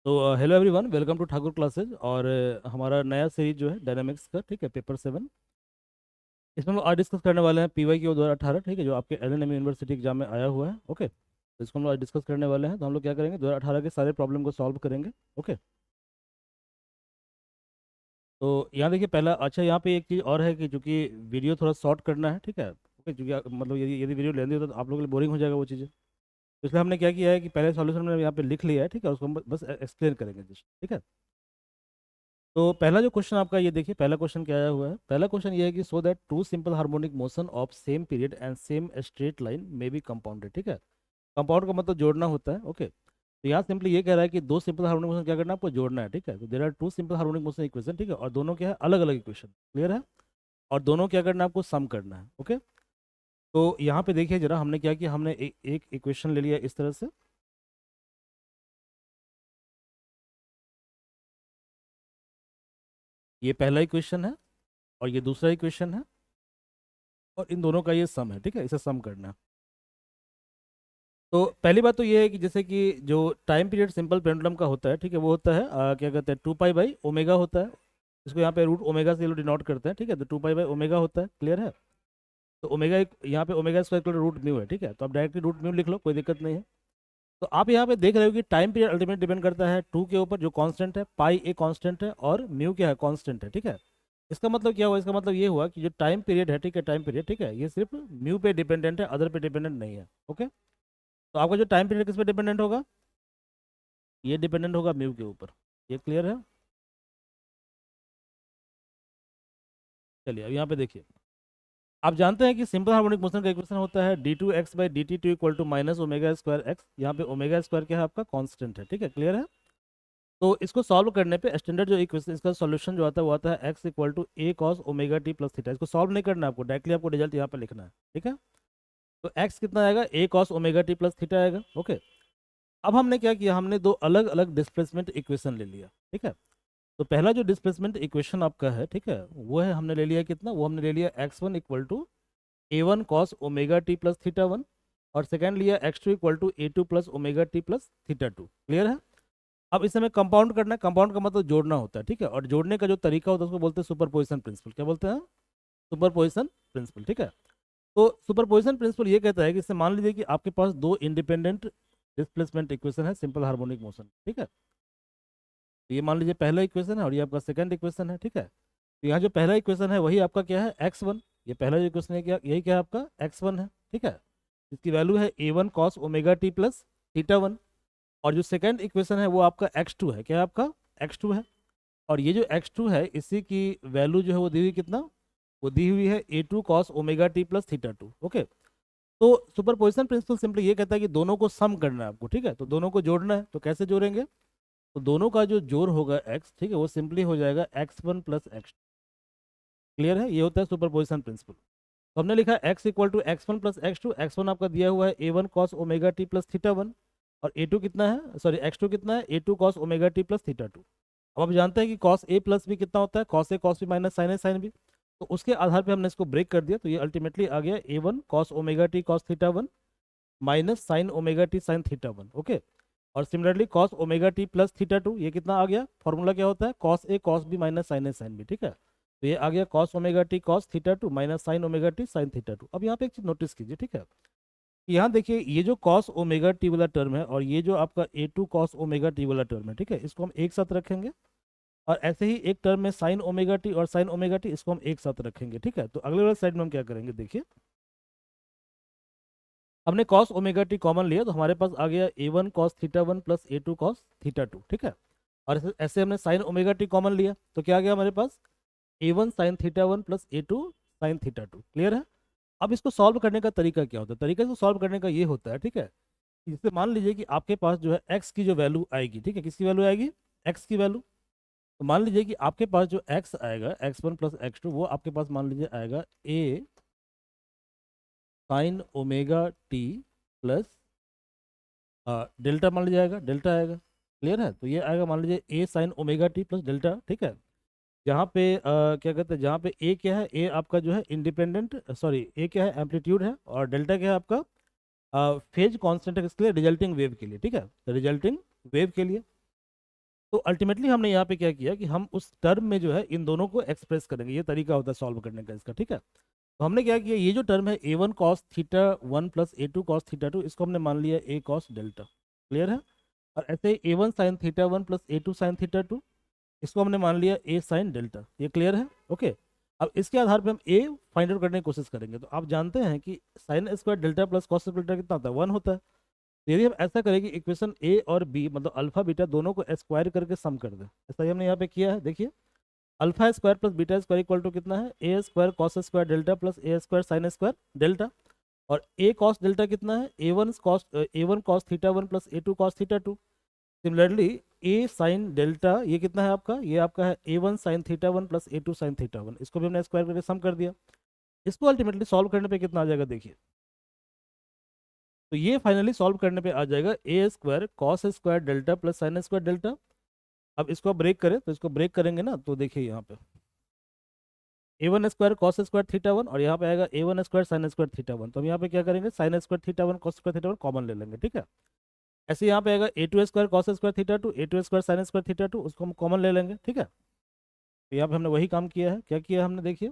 तो hello everyone, welcome to Thakur classes. और हमारा नया सीरीज जो है डायनामिक्स का, ठीक है, पेपर 7। इसमें हम आज डिस्कस करने वाले हैं पीवाई क्यू 2018, ठीक है, जो आपके एलएनएम यूनिवर्सिटी एग्जाम में आया हुआ है। ओके, तो इसको हम लोग आज डिस्कस करने वाले हैं। तो हम लोग क्या करेंगे, 2018 के सारे प्रॉब्लम को सॉल्व करेंगे। ओके, तो यहाँ देखिए पहला, अच्छा यहाँ पे एक चीज़ और है कि चूंकि वीडियो थोड़ा शॉर्ट करना है, ठीक है। ओके, चूंकि मतलब यदि यदि वीडियो लेंदी हो तो आप लोगों के लिए बोरिंग हो जाएगा वो चीज़ें। तो इसलिए हमने क्या किया है कि पहले सॉल्यूशन मैंने यहाँ पे लिख लिया है, ठीक है, उसको हम बस एक्सप्लेन करेंगे just, ठीक है। तो पहला जो क्वेश्चन आपका ये देखिए, पहला क्वेश्चन क्या आया हुआ है। पहला क्वेश्चन ये है कि so that two simple harmonic motion of same period and same straight line may be compounded, ठीक है। कंपाउंड का मतलब जोड़ना होता है। ओके, तो यहाँ सिंपली ये कह रहा है कि दो सिंपल हार्मोनिक मोशन क्या करना है, आपको जोड़ना है, ठीक है। तो there are two simple harmonic motion equation, ठीक है, और दोनों क्या है, अलग अलग इक्वेशन, क्लियर है। और दोनों क्या करना है, आपको सम करना है। ओके, तो यहाँ पे देखिए जरा, हमने क्या किया, हमने एक इक्वेशन ले लिया इस तरह से। ये पहला इक्वेशन है और ये दूसरा इक्वेशन है, और इन दोनों का ये सम है, ठीक है, इसे सम करना है। तो पहली बात तो ये है कि जैसे कि जो टाइम पीरियड सिंपल पेंडुलम का होता है, ठीक है, वो होता है क्या कहते हैं, 2 पाई बाई ओमेगा होता है। इसको यहाँ पे रूट ओमेगा से लोग डिनोट करते हैं, ठीक है। तो 2 पाई बाई ओमेगा होता है, क्लियर है। तो ओमेगा यहाँ पे ओमेगा स्क्वायर रूट म्यू है, ठीक है। तो आप डायरेक्टली रूट म्यू लिख लो, कोई दिक्कत नहीं है। तो आप यहाँ पे देख रहे हो कि टाइम पीरियड अल्टीमेट डिपेंड करता है टू के ऊपर, जो कांस्टेंट है, पाई ए कांस्टेंट है और म्यू क्या है, कांस्टेंट है, ठीक है। इसका मतलब क्या हुआ, इसका मतलब ये हुआ कि जो टाइम पीरियड है, ठीक है, टाइम पीरियड, ठीक है, ये सिर्फ म्यू पे डिपेंडेंट है, अदर पे डिपेंडेंट नहीं है। ओके, तो आपका जो टाइम पीरियड किस पे डिपेंडेंट होगा, ये डिपेंडेंट होगा म्यू के ऊपर। ये क्लियर है। चलिए अब यहाँ पे देखिए, आप जानते हैं कि सिंपल हार्मोनिक मोशन का इक्वेशन होता है d2x/dt2 equal to minus omega square x. यहाँ पे ओमेगा स्क्वायर क्या है, आपका कांस्टेंट है, ठीक है, क्लियर है। तो इसको सॉल्व करने पे स्टैंडर्ड जो इक्वेशन, इसका सॉल्यूशन जो आता है वो आता है x equal to a cos omega t plus theta. इसको सॉल्व नहीं करना है आपको, डायरेक्टली आपको रिजल्ट यहाँ पे लिखना है, ठीक है। तो x कितना आएगा, a cos omega t plus theta आएगा। ओके, अब हमने क्या किया, हमने दो अलग अलग डिस्प्लेसमेंट इक्वेशन ले लिया, ठीक है। तो पहला जो डिस्प्लेसमेंट इक्वेशन आपका है, ठीक है, वो है, हमने ले लिया कितना, वो हमने ले लिया x1 equal to a1 cos omega t plus theta one, और सेकेंड लिया x2 equal to a2 plus omega t plus theta two, clear है। अब इसे हमें कंपाउंड करना है, कंपाउंड का मतलब जोड़ना होता है, ठीक है। और जोड़ने का जो तरीका होता है उसको बोलते हैं सुपरपोजिशन प्रिंसिपल। क्या बोलते हैं, सुपरपोजिशन प्रिंसिपल, ठीक है। तो सुपरपोजिशन प्रिंसिपल ये कहता है कि इससे मान लीजिए कि आपके पास दो इंडिपेंडेंट डिस्प्लेसमेंट इक्वेशन है सिंपल हार्मोनिक मोशन, ठीक है। तो ये मान लीजिए पहला इक्वेशन है और ये आपका सेकंड इक्वेशन है, ठीक है। तो यहाँ जो पहला इक्वेशन है वही आपका क्या है, x1। ये पहला जो इक्वेशन है क्या, यही क्या है, आपका x1 है, ठीक है। इसकी वैल्यू है a1 cos omega t plus theta one. और जो सेकंड इक्वेशन है वो आपका x2 है, क्या है आपका, x2 है। और ये जो x2 है, इसी की वैल्यू जो है वो दी हुई कितना, वो दी हुई है a2 cos omega t plus theta two. Okay, तो सुपरपोजिशन प्रिंसिपल सिंपली ये कहता है कि दोनों को सम करना है आपको, ठीक है। तो दोनों को जोड़ना है, तो कैसे जोड़ेंगे, तो दोनों का जो जोड़ होगा x, ठीक है, वो सिंपली हो जाएगा x1 प्लस एक्स। क्लियर है, ये होता है सुपरपोजिशन प्रिंसिपल। तो हमने लिखा x equal to x1 plus x two. X one आपका दिया हुआ है a1 cos omega t plus theta one, और a2 कितना है, सॉरी x2 कितना है, a2 cos omega t plus theta two. अब आप जानते हैं कि cos a प्लस भी कितना होता है, cos a cos b minus sine a sine b। तो उसके आधार पे हमने इसको ब्रेक कर दिया, तो ये अल्टीमेटली आ गया a1 cos omega t cos theta one minus sine omega t sine theta one. Okay, और similarly cos omega t plus theta two, ये कितना आ गया, फॉर्मूला क्या होता है, cos a cos b minus sine a sine b, ठीक है। तो ये आ गया cos omega t cos theta two minus sine omega t sine theta two. अब यहाँ पे एक चीज नोटिस कीजिए, ठीक है, यहाँ देखिए ये जो cos ओमेगा टी वाला टर्म है और ये जो आपका a2 cos ओमेगा टी वाला टर्म है, ठीक है, इसको हम एक साथ रखेंगे। और ऐसे ही एक टर्म में साइन ओमेगा टी और साइन ओमेगा टी, इसको हम एक साथ रखेंगे, ठीक है। तो अगले वाले साइड में हम क्या करेंगे, देखिए हमने cos ओमेगा टी कॉमन लिया, तो हमारे पास आ गया a1 cos theta one plus a2 cos theta two, ठीक है। और ऐसे ऐसे हमने साइन ओमेगा टी कॉमन लिया, तो क्या आ गया हमारे पास, a1 sign theta one plus a2 sign theta two, clear है। अब इसको सॉल्व करने का तरीका क्या होता है, तरीका इसको सॉल्व करने का ये होता है, ठीक है। इससे मान लीजिए कि आपके पास जो है x की जो वैल्यू आएगी, ठीक है, किसकी वैल्यू आएगी, x की वैल्यू। तो मान लीजिए कि आपके पास जो x आएगा, x1 प्लस एक्स टू, वो आपके पास मान लीजिए आएगा a sign omega t plus delta, मान लीजिए आएगा डेल्टा आएगा, क्लियर है। तो ये आएगा मान लीजिए a sign omega t plus delta, ठीक है। जहाँ पे क्या कहते हैं, जहाँ पे a क्या है, a आपका जो है इंडिपेंडेंट, सॉरी a क्या है, एम्पलीट्यूड है, और डेल्टा क्या है आपका फेज कांस्टेंट है, किसके लिए, रिजल्टिंग वेव के लिए, ठीक है, रिजल्टिंग वेव के लिए। तो अल्टीमेटली हमने यहाँ पे क्या किया कि हम उस टर्म में जो है इन दोनों को एक्सप्रेस करेंगे, ये तरीका होता है सॉल्व करने का इसका, ठीक है। तो हमने क्या किया, ये जो टर्म है a one cos theta one plus a two cos theta two, इसको हमने मान लिया ए कॉस डेल्टा, क्लियर है। और ऐसे a one sine theta one plus a two sine theta two, इसको हमने मान लिया ए साइन डेल्टा, ये क्लियर है, ओके। अब इसके आधार पे हम ए फाइंड आउट करने की कोशिश करेंगे। तो आप जानते हैं कि sign square delta plus cos square delta कितना होता है, 1 होता है। तो यदि हम ऐसा करें कि इक्वेशन ए और बी मतलब अल्फा बीटा दोनों को स्क्वायर करके सम कर दें, ऐसा ही हमने यहाँ पे किया है, देखिए। Alpha square plus beta square equal to कितना है, a square cos square delta plus a square sine square delta. और ए कॉस डेल्टा कितना है, a one cos theta one plus a two cos theta two. Similarly a sine delta ये कितना है आपका, ये आपका है a one sine theta one plus a two sine theta one, इसको भी हमने स्क्वायर करके सम कर दिया। इसको अल्टीमेटली सॉल्व करने पे कितना आ जाएगा, देखिए। तो ये फाइनली सॉल्व करने पे आ जाएगा a square cos square delta plus sine square delta. अब इसको ब्रेक करें, तो इसको ब्रेक करेंगे ना, तो देखिए यहाँ पे a one square cos square theta one और यहाँ पे आएगा a one square sine square theta one. तो हम यहाँ पे क्या करेंगे, sine square theta one cos square theta one common ले लेंगे, ठीक है। ऐसे यहाँ पे आएगा a two square cos square theta two, a two square sine square theta two, उसको हम कॉमन ले लेंगे, ठीक है। तो यहाँ पे हमने वही काम किया है, क्या किया है हमने, देखिए।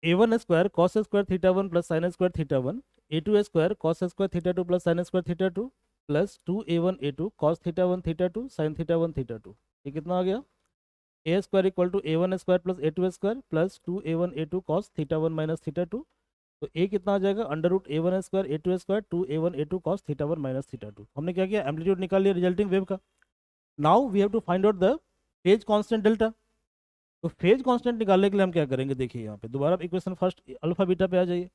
A one square cos square theta one plus sine square theta one, a two square cos square theta two plus sine square theta two, plus two a one a two cos theta one theta two sine theta one theta two. ये कितना आ गया, a square equal to a one square plus a two square plus two a one a two cos theta one minus theta to. तो a कितना आ जाएगा, under root a one square a two square two a one a two cos theta one minus theta two. हमने क्या किया, amplitude निकाल लिया resulting wave का। Now we have to find out the phase constant delta. तो phase constant निकालने के लिए हम क्या करेंगे, देखिए यहाँ पे दोबारा इक्वेशन फर्स्ट अल्फा बीटा पे आ जाइए।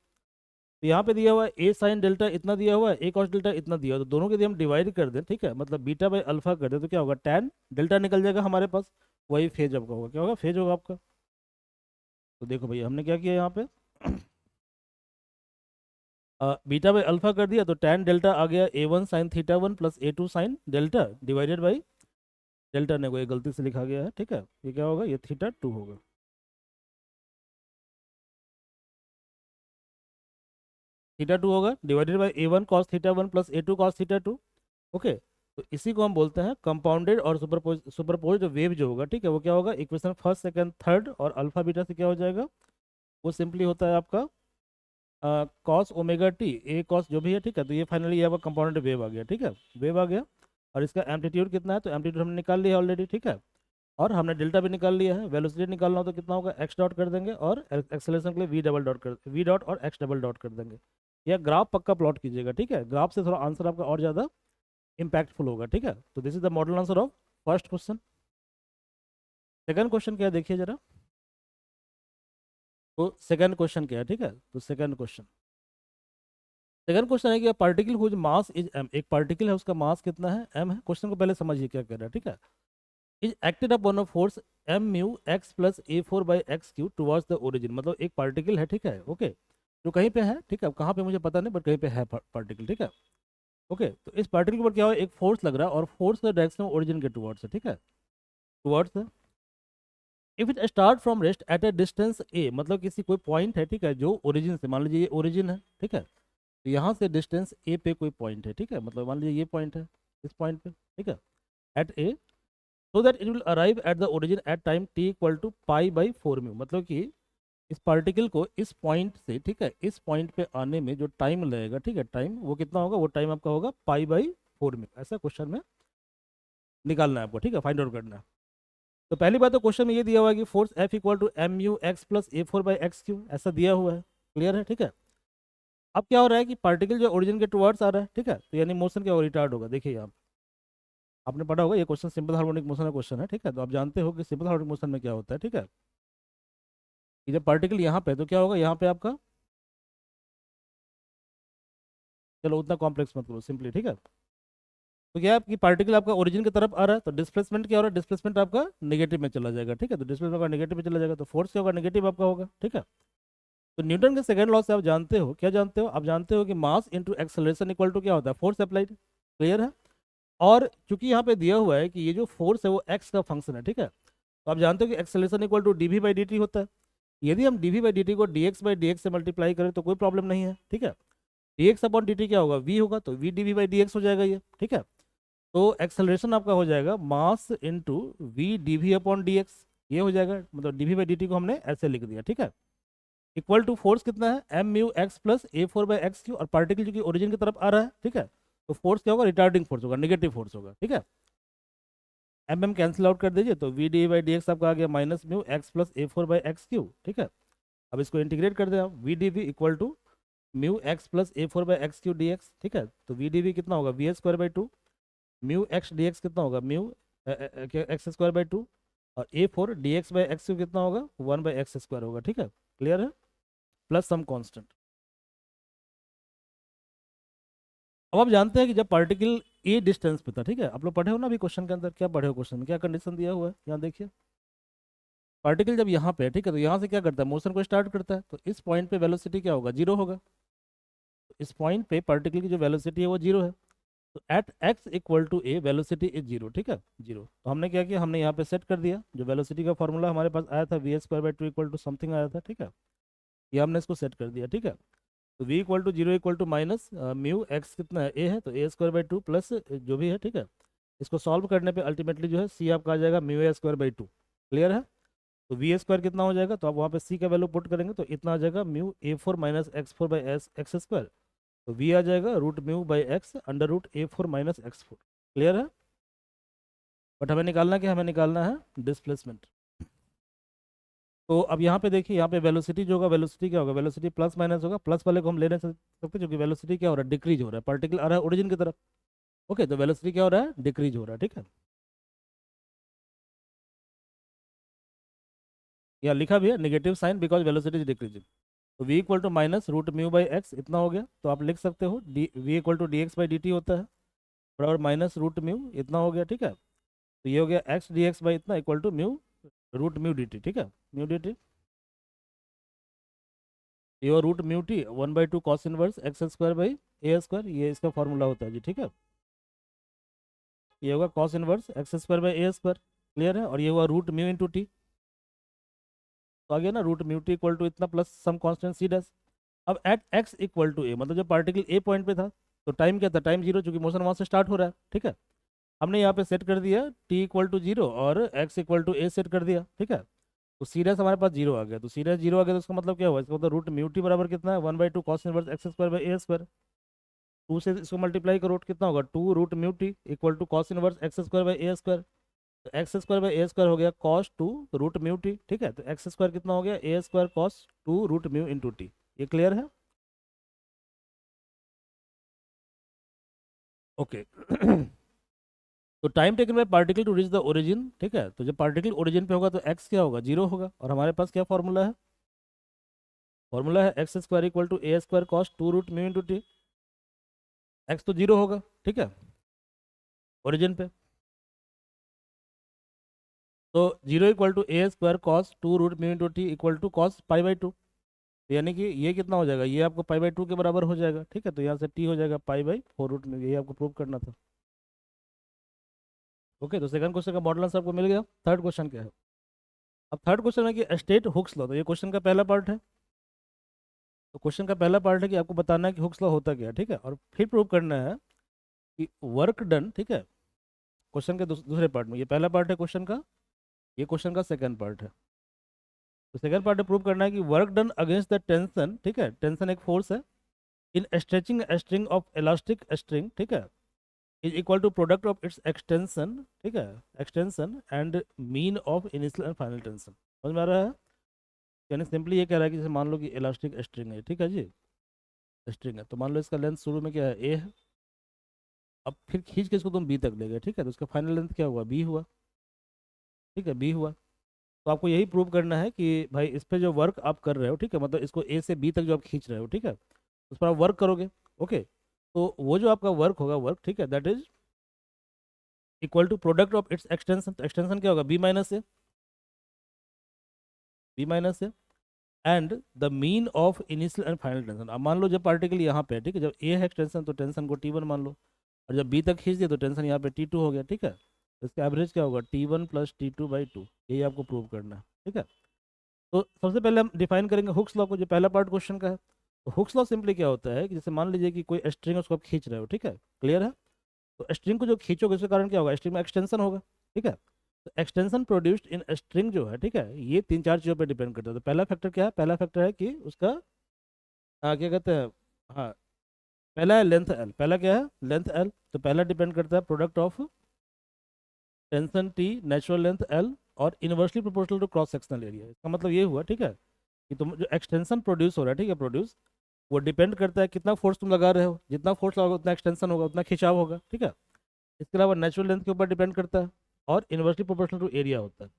तो यहाँ पे दिया हुआ है ए साइन डेल्टा इतना दिया हुआ है, ए कॉस डेल्टा इतना दिया हुआ है, तो दोनों के यदि हम डिवाइड कर दें, ठीक है, मतलब बीटा बाई अल्फा कर दें, तो क्या होगा, टैन डेल्टा निकल जाएगा हमारे पास, वही फेज आपका होगा, क्या होगा, फेज होगा आपका। तो देखो भैया हमने क्या किया यहाँ पे बीटा बाई अल्फा कर दिया, तो टैन डेल्टा आ गया a one sine theta one plus a two sine delta divided by delta ने को ये गलती से लिखा गया है, ठीक है। ये क्या होगा, ये थीटा टू होगा, थीटा टू होगा divided by a one cos theta one plus a two cos theta two, okay. तो इसी को हम बोलते हैं कंपाउंडेड और सुपरपोज वेव जो होगा, ठीक है, वो क्या होगा, इक्वेशन फर्स्ट सेकंड थर्ड और अल्फा बीटा से क्या हो जाएगा, वो सिंपली होता है आपका cos omega T A cos जो भी है, ठीक है। तो ये फाइनली आपका कंपाउंडेड वेव आ गया, ठीक है, वेव आ गया। और इसका एम्पलीट्यूड कितना है, तो एम्पलीट्यूड हमने निकाल लिया ऑलरेडी, ठीक है। और हमने डेल्टा भी निकाल लिया है, वेलोसिटी निकालना हो तो कितना होगा, एक्स डॉट कर देंगे, और एक्सेलरेशन के लिए वी डॉट और एक्स डबल डॉट कर देंगे। यह ग्राफ पक्का प्लॉट कीजिएगा, ठीक है, ग्राफ से थोड़ा आंसर आपका और ज़्यादा इम्पैक्टफुल होगा, ठीक है। तो this is the model answer of first question. Second question क्या है, देखिए जरा। तो सेकंड क्वेश्चन क्या है, ठीक है। तो सेकंड क्वेश्चन है कि particle whose mass is m, एक पार्टिकल है उसका मास कितना है, एम है। क्वेश्चन को पहले समझिए क्या कह रहा है, ठीक है। Is acted upon a force m mu x plus a four by x cube towards the origin, मतलब एक पार्टिकल है, ठीक है, ओके, जो कहीं पे है, ठीक है, कहाँ पे मुझे पता नहीं, बट कहीं पे है पार्टिकल, ठीक है, ओके। तो इस पार्टिकल पर क्या हो, एक फोर्स लग रहा है और फोर्स का डायरेक्शन ओरिजिन के टुवर्ड्स है, ठीक है, टुवर्ड्स है। If it start from rest at a distance a, मतलब किसी कोई पॉइंट है, ठीक है, जो ओरिजिन से, मान लीजिए ये ओरिजिन है, ठीक है, तो यहाँ से डिस्टेंस ए पे कोई पॉइंट है, ठीक है, मतलब मान लीजिए ये पॉइंट है, इस पॉइंट पे, ठीक है, at a, so that it will arrive at the origin at time t equal to pi by four mu, मतलब कि इस पार्टिकल को इस पॉइंट से, ठीक है, इस पॉइंट पे आने में जो टाइम लगेगा, ठीक है, टाइम वो कितना होगा, वो टाइम आपका होगा पाई बाई फोर म्यू। ऐसा क्वेश्चन में निकालना है आपको, ठीक है, फाइंड आउट करना है। तो पहली बात तो क्वेश्चन में ये दिया हुआ है कि force f equal to m u x plus a four by x cube, ऐसा दिया हुआ है, क्लियर है, ठीक है। अब क्या हो रहा है कि पार्टिकल जो ओरिजिन के टुवर्ड्स आ रहा है, ठीक है, तो यानी मोशन क्या रिटार्ड होगा, देखिए यहाँ आपने पढ़ा होगा, ये क्वेश्चन सिंपल हार्मोनिक मोशन का क्वेश्चन है, ठीक है। तो आप जानते हो कि सिंपल हार्मोनिक मोशन में क्या होता है, ठीक है, कि जब पार्टिकल यहाँ पे, तो क्या होगा, यहाँ पे आपका, चलो उतना कॉम्प्लेक्स मत करो, सिंपली, ठीक है। तो क्या है कि पार्टिकल आपका ओरिजिन की तरफ आ रहा है, तो डिस्प्लेसमेंट क्या हो रहा है, डिस्प्लेसमेंट आपका नेगेटिव में चला जाएगा, ठीक है, तो डिस्प्लेसमेंट आपका नेगेटिव में चला जाएगा, तो फोर्स क्या होगा, नेगेटिव आपका होगा, ठीक है। तो न्यूटन के सेकंड लॉ से आप जानते हो, क्या जानते हो, आप जानते हो कि mass into acceleration equal to क्या होता है, फोर्स अप्लाइड, क्लियर है। और चूंकि यहाँ पे दिया हुआ है कि ये जो फोर्स है वो एक्स का फंक्शन है, ठीक है, तो आप जानते हो कि acceleration equal to d we by D T होता है। यदि हम d we by D t को d x by d x से मल्टीप्लाई करें तो कोई प्रॉब्लम नहीं है, ठीक है। D x upon D T क्या होगा, वी होगा, तो v d we by d x हो जाएगा ये, ठीक है। तो एक्सेलरेशन आपका हो जाएगा mass into v d we upon d x, ये हो जाएगा, मतलब d we by D t को हमने ऐसे लिख दिया, ठीक है। इक्वल टू फोर्स कितना है, m mu x plus a four by x cube, और पार्टिकल जो कि ओरिजिन की तरफ आ रहा है, ठीक है, तो फोर्स क्या होगा, रिटार्डिंग फोर्स होगा, नेगेटिव फोर्स होगा, ठीक है। एम एम कैंसिल आउट कर दीजिए, तो v d by d x आपका आ गया minus mu x plus a four by x cube, ठीक है। अब इसको इंटीग्रेट कर दें आप, v d v equal to mu x plus a four by x cube d x, ठीक है। तो वी डी वी कितना होगा, v x square by two, mu x D x कितना होगा, mu x square by two, और ए four D x by x Q कितना होगा, वन बाई एक्स स्क्वायर होगा, ठीक है, क्लियर है, प्लस सम कांस्टेंट। अब आप जानते हैं कि जब पार्टिकल ए डिस्टेंस पे था, ठीक है, आप लोग पढ़े हो ना अभी क्वेश्चन के अंदर, क्या पढ़े हो क्वेश्चन में, क्या कंडीशन दिया हुआ है, यहाँ देखिए, पार्टिकल जब यहाँ पे है, ठीक है, तो यहाँ से क्या करता है, मोशन को स्टार्ट करता है, तो इस पॉइंट पे वेलोसिटी क्या होगा, जीरो होगा, तो इस पॉइंट पे पार्टिकल की जो वेलोसिटी है वो जीरो है, तो at x equal to a velocity is zero, ठीक है, जीरो। तो हमने क्या किया, हमने यहाँ पे सेट कर दिया, जो वेलोसिटी का फॉर्मूला हमारे पास आया था v s square by two equal to something आया था, ठीक है, ये हमने इसको सेट कर दिया, ठीक है। तो v equal to zero equal to minus mu x कितना है, ए है, तो a square by two plus जो भी है, ठीक है। इसको सॉल्व करने पे अल्टीमेटली जो है सी आपका आ जाएगा mu A square by to, clear है। तो वी स्क्वायर कितना हो जाएगा, तो आप वहाँ पे सी का वैल्यू पुट करेंगे तो इतना आ जाएगा mu a four minus x four by s x square, तो वी आ जाएगा root mu by x under root a four minus x four, clear है। बट हमें निकालना क्या, हमें निकालना है डिस्प्लेसमेंट। तो अब यहाँ पे देखिए, यहाँ पे वेलोसिटी जो होगा, वेलोसिटी क्या होगा, वेलोसिटी प्लस माइनस होगा, प्लस वाले को हम ले नहीं सकते क्योंकि वेलोसिटी क्या हो रहा है, डिक्रीज हो रहा है, पार्टिकल आ रहा है ओरिजिन की तरफ, ओके, तो वेलोसिटी क्या हो रहा है, डिक्रीज हो रहा है, ठीक है। यहाँ लिखा भी है negative sign because velocity is decreasing, तो v equal to minus root mu by x इतना हो गया, तो आप लिख सकते हो d v equal to d x by D T होता है, बराबर माइनस रूट म्यू इतना हो गया, ठीक है। तो ये हो गया एक्स डी एक्स बाई इतना equal to mu root mu d T, ठीक है, म्यू डी टी, ये हो root mu t one by two cos inverse x square by a square, ये इसका फॉर्मूला होता है जी, ठीक है। ये होगा cos inverse x square by a square, clear है, और ये हुआ रूट म्यू इंटू टी, तो आ गया ना root mu t equal to इतना plus some constant c dash. अब at x equal to a, मतलब जब पार्टिकल ए पॉइंट पे था तो टाइम क्या था, टाइम जीरो, चूंकि मोशन वहाँ से स्टार्ट हो रहा है, ठीक है। हमने यहाँ पे सेट कर दिया टी इक्वल टू जीरो और x equal to a set कर दिया, ठीक है। तो सी डैश हमारे पास जीरो आ गया, तो सी डैश जीरो आ गया, तो इसका मतलब क्या हुआ, इसका मतलब रूट म्यू टी बराबर कितना है, one by two cos inverse x square by a square, two से इसको मल्टीप्लाई करो कितना होगा, two root mu t equal to cos inverse x square by a square, तो x square by a square हो गया cos two root mu t, ठीक है। तो एक्स स्क्वायर कितना हो गया, a square cos two root mu into t, ये क्लियर है, ओके। तो time taken by particle to reach the origin, ठीक है, तो जब पार्टिकल ओरिजिन पे होगा तो एक्स क्या होगा, जीरो होगा, और हमारे पास क्या फॉर्मूला है, फॉर्मूला है x square equal to a square cos two root mu into t, x तो जीरो होगा, ठीक है, ओरिजिन पे, तो zero equal to a square cos two root mu into t equal to cos pi by two, यानी कि ये कितना हो जाएगा, ये आपको पाई बाई टू के बराबर हो जाएगा, ठीक है। तो यहाँ से टी हो जाएगा पाई बाई फोर रूट में, यही आपको प्रूव करना था, ओके। तो सेकंड क्वेश्चन का मॉडल आंसर आपको मिल गया। थर्ड क्वेश्चन क्या है, अब थर्ड क्वेश्चन है कि स्टेट हुक्स लॉ, तो ये क्वेश्चन का पहला पार्ट है, तो क्वेश्चन का पहला पार्ट है कि आपको बताना है कि हुक्स लॉ होता क्या है, ठीक है, और फिर प्रूव करना है कि वर्क डन, ठीक है, क्वेश्चन के दूसरे पार्ट में, ये पहला पार्ट है क्वेश्चन का, ये क्वेश्चन का सेकंड पार्ट है। तो सेकंड पार्ट में प्रूव करना है कि work done against the tension, ठीक है, टेंशन एक फोर्स है, in stretching string of elastic string, ठीक है, is equal to product of its extension, ठीक है, extension and mean of initial and final tension, समझ में आ रहा है। यानी सिंपली ये कह रहा है कि जैसे मान लो कि इलास्टिक स्ट्रिंग है, ठीक है जी, स्ट्रिंग है, तो मान लो इसका लेंथ शुरू में क्या है, ए है, अब फिर खींच के इसको तुम बी तक ले गए, ठीक है, तो उसका फाइनल लेंथ क्या हुआ, बी हुआ, ठीक है, बी हुआ। तो आपको यही प्रूव करना है कि भाई इस पे जो वर्क आप कर रहे हो, ठीक है, मतलब इसको ए से बी तक जो आप खींच रहे हो, ठीक है, उस पर आप वर्क करोगे, ओके। तो वो जो आपका वर्क होगा, वर्क, ठीक है, that is equal to product of its extension, तो एक्सटेंशन क्या होगा, b minus a, b minus a and the mean of initial and final tension. अब मान लो जब पार्टिकल यहाँ पे है, ठीक है, जब ए है एक्सटेंशन तो टेंशन को टी वन मान लो, और जब बी तक खींच दिया तो टेंशन यहाँ पे टी टू हो गया, ठीक है, तो इसका एवरेज क्या होगा, T one plus T two by two, यही आपको प्रूव करना है, ठीक है। तो सबसे पहले हम डिफाइन करेंगे हुक्स लॉ को, जो पहला पार्ट क्वेश्चन का है। तो हुक्स लॉ सिंपली क्या होता है कि जैसे मान लीजिए कि कोई स्ट्रिंग है, उसको आप खींच रहे हो, ठीक है, क्लियर है। तो स्ट्रिंग को जो खींचोगे उसके कारण क्या होगा, स्ट्रिंग में एक्सटेंशन होगा, ठीक है। तो एक्सटेंशन प्रोड्यूस्ड इन स्ट्रिंग जो है, ठीक है, ये 3 4 चीज़ों पे डिपेंड करता है। तो पहला फैक्टर क्या है, पहला फैक्टर है कि उसका क्या कहते हैं, हाँ, पहला है लेंथ एल, पहला क्या है लेंथ एल, तो पहला डिपेंड करता है product of tension t, natural length l और inversely proportional to cross sectional area. इसका मतलब ये हुआ, ठीक है, कि तुम जो एक्सटेंशन प्रोड्यूस हो रहा है, ठीक है, प्रोड्यूस, वो डिपेंड करता है कितना फोर्स तुम लगा रहे हो, जितना फोर्स लगाओगे उतना एक्सटेंशन होगा, उतना खिंचाव होगा, ठीक है। इसके अलावा नेचुरल लेंथ के ऊपर डिपेंड करता है और इनवर्सली प्रोपोर्शनल टू एरिया होता है।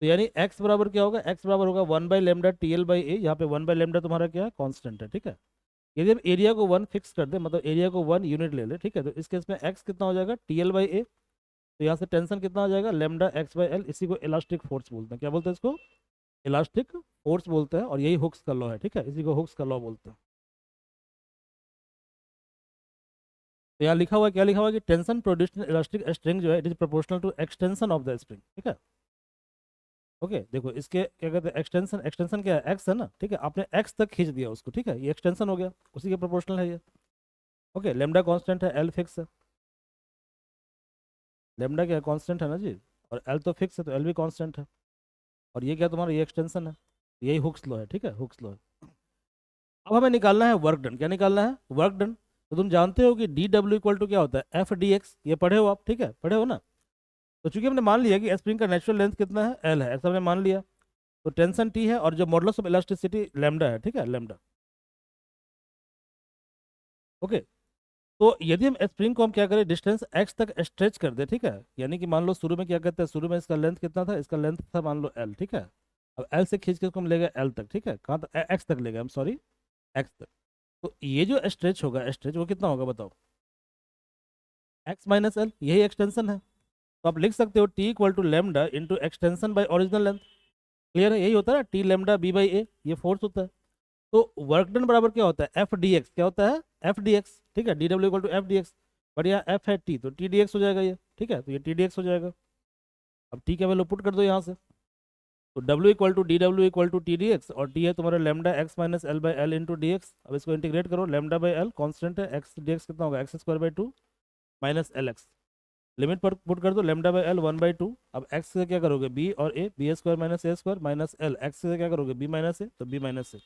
तो यानी एक्स बराबर क्या होगा, एक्स बराबर होगा 1/λ TL/A। यहाँ पे 1/λ तुम्हारा क्या है, कॉन्स्टेंट है, ठीक है। यदि हम एरिया को 1 फिक्स कर दे, मतलब एरिया को 1 यूनिट ले ले, ठीक है, तो इस केस में एक्स कितना हो जाएगा, TL/A। तो यहाँ से टेंशन कितना हो जाएगा, λ(x/L), इसी को इलास्टिक फोर्स बोलते हैं। क्या बोलते हैं इसको, इलास्टिक फोर्स बोलते हैं, और यही हुक्स का लॉ है, ठीक है, इसी को हुक्स का लॉ बोलते हैं। तो यहाँ लिखा हुआ है, क्या लिखा हुआ है कि tension produced in elastic string जो है, it is proportional to extension of the spring, ठीक है। ओके, देखो इसके क्या कहते हैं, एक्सटेंशन, एक्सटेंशन क्या है, एक्स है ना, ठीक है, आपने एक्स तक खींच दिया उसको, ठीक है, ये एक्सटेंशन हो गया, उसी के प्रोपोर्शनल है ये। ओके, लेमडा कांस्टेंट है, एल फिक्स है, लेमडा क्या कांस्टेंट है ना जी, और एल तो फिक्स है, तो एल भी कांस्टेंट है, और ये क्या तुम्हारा, ये एक्सटेंशन है, यही हुक्स लॉ है, ठीक है, हुक्स लॉ है। अब हमें निकालना है वर्क डन, क्या निकालना है, वर्क डन। तो तुम जानते हो कि डी डब्ल्यू इक्वल टू क्या होता है, एफ डी एक्स, ये पढ़े हो आप, ठीक है, पढ़े हो ना। तो चूंकि हमने मान लिया कि स्प्रिंग का नेचुरल लेंथ कितना है, एल है, ऐसा हमने मान लिया, तो टेंशन टी है, और जो मॉडुलस ऑफ इलास्टिसिटी लेमडा है, ठीक है, लेमडा। ओके, तो यदि हम स्प्रिंग को हम क्या करें, डिस्टेंस एक्स तक स्ट्रेच कर दे, ठीक है, यानी कि मान लो शुरू में क्या कहते हैं, शुरू में इसका लेंथ कितना था, इसका लेंथ था मान लो एल, ठीक है। अब एल से खींच के इसको हम ले गए एल तक, ठीक है, कहाँ तक, एक्स तक ले गए हम, सॉरी, एक्स तक। तो ये जो स्ट्रेच होगा, स्ट्रेच वो कितना होगा बताओ, x - l, यही एक्सटेंशन है। तो आप लिख सकते हो t equal to lambda into extension by original length. Clear है, यही होता है ना, टी लेमडा B/A, ये फोर्स होता है। तो वर्क डन बराबर क्या होता है, एफ डी एक्स, क्या होता है, एफ डी एक्स, ठीक है, d W equal to f d x. But यहाँ एफ है टी, तो टी डी एक्स हो जाएगा ये, ठीक है, तो ये टी डी एक्स हो जाएगा। अब टी का वैल्यू पुट कर दो यहाँ से, तो W equal to D W equal to T D X, और टी है तुम्हारा lambda x - l/l into D X. अब इसको इंटीग्रेट करो, लेमडा बाई एल कॉन्स्टेंट है, एक्स डी एक्स कितना होगा, x²/2 minus L X. Limit पर पुट कर दो, लेमडा बाई एल 1/2। अब एक्स से क्या करोगे, बी और ए, B² - A² minus L, x से क्या करोगे, B - A, तो B - A।